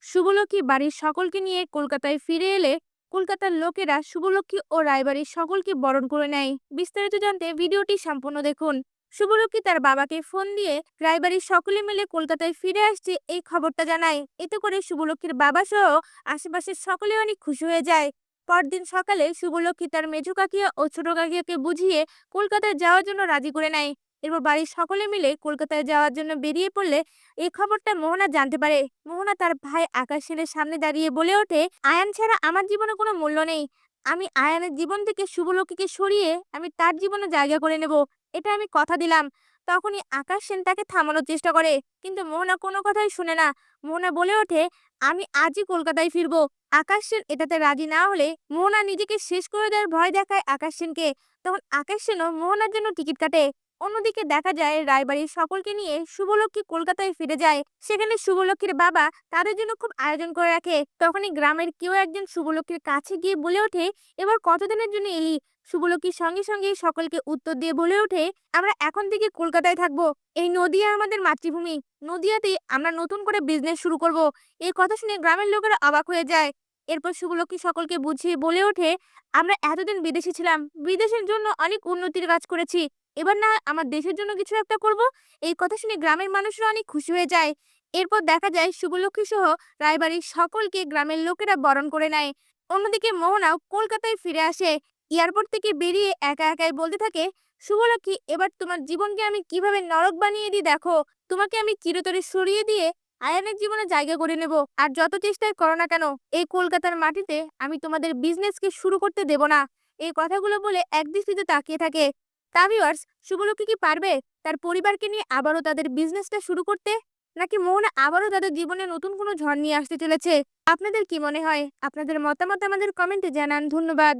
শুভলক্ষ্মী বাড়ির সকলকে নিয়ে কলকাতায় ফিরে এলে কলকাতার লোকেরা শুভলক্ষ্মী ও রায়বাড়ির সকলকে বরণ করে নেয়। বিস্তারিত জানতে ভিডিওটি সম্পূর্ণ দেখুন। শুভলক্ষ্মী তার বাবাকে ফোন দিয়ে রায়বাড়ির সকলে মিলে কলকাতায় ফিরে আসছে এই খবরটা জানায়। এতে করে শুভলক্ষ্মীর বাবা সহ আশেপাশের সকলে অনেক খুশি হয়ে যায়। পরদিন সকালে শুভলক্ষ্মী তার মেজো কাকিয়া ও ছোট কাকিয়াকে বুঝিয়ে কলকাতায় যাওয়ার জন্য রাজি করে নেয়। এরপর বাড়ির সকলে মিলে কলকাতায় যাওয়ার জন্য বেরিয়ে পড়লে এই খবরটা মোহনা জানতে পারে। মোহনা তার ভাই আকাশ সেনের সামনে দাঁড়িয়ে বলে ওঠে, আয়ান ছাড়া আমার জীবনে কোনো মূল্য নেই। আমি আয়ানের জীবন থেকে শুভলক্ষ্মীকে সরিয়ে আমি তার জীবনে জায়গা করে নেব, এটা আমি কথা দিলাম। তখনই আকাশ সেন তাকে থামানোর চেষ্টা করে, কিন্তু মোহনা কোনো কথাই শুনে না। মোহনা বলে ওঠে, আমি আজই কলকাতায় ফিরবো। আকাশ সেন এটাতে রাজি না হলে মোহনা নিজেকে শেষ করে দেওয়ার ভয় দেখায় আকাশ সেনকে। তখন আকাশ সেনও মোহনার জন্য টিকিট কাটে। অন্যদিকে দেখা যায় রায়বাড়ির সকলকে নিয়ে শুভলক্ষ্মী কলকাতায় ফিরে যায়। সেখানে শুভলক্ষ্মীর বাবা তাদের জন্য খুব আয়োজন করে রাখে। তখনই গ্রামের কেউ একজন শুভলক্ষ্মীর কাছে গিয়ে বলে ওঠে, এবার কতদিনের জন্য এলি? শুভলক্ষ্মীর সঙ্গে সঙ্গে সকলকে উত্তর দিয়ে বলে ওঠে, আমরা এখন থেকে কলকাতায় থাকবো। এই নদিয়া আমাদের মাতৃভূমি। নদিয়াতে আমরা নতুন করে বিজনেস শুরু করব। এই কথা শুনে গ্রামের লোকেরা অবাক হয়ে যায়। এরপর শুভলক্ষ্মী সকলকে বুঝিয়ে বলে ওঠে, আমরা এতদিন বিদেশে ছিলাম, বিদেশের জন্য অনেক উন্নতির কাজ করেছি, এবার না আমার দেশের জন্য কিছু একটা করব। এই কথা শুনে গ্রামের মানুষরা অনেক খুশি হয়ে যায়। এরপর দেখা যায় শুভলক্ষ্মী সহ রায়বাড়ির সকলকে গ্রামের লোকেরা বরণ করে নেয়। অন্যদিকে মোহনাও কলকাতায় ফিরে আসে। এয়ারপোর্ট থেকে বেরিয়ে একা একাই বলতে থাকে, শুভলক্ষ্মী, এবার তোমার জীবনকে আমি কিভাবে নরক বানিয়ে দিই দেখো। তোমাকে আমি চিরতরে সরিয়ে দিয়ে আয়ানের জীবনে জায়গা করে নেব। আর যত চেষ্টাই করো না কেন, এই কলকাতার মাটিতে আমি তোমাদের বিজনেসকে শুরু করতে দেব না। এই কথাগুলো বলে একদৃষ্টিতে তাকিয়ে থাকে। তা ভিউয়ার্স, শুভলক্ষ্মী কি পারবে তার পরিবারকে নিয়ে আবারও তাদের বিজনেসটা শুরু করতে, নাকি মোহনা আবারও তাদের জীবনে নতুন কোনো ঝড় নিয়ে আসতে চলেছে? আপনাদের কি মনে হয়? আপনাদের মতামত আমাদের কমেন্টে জানান। ধন্যবাদ।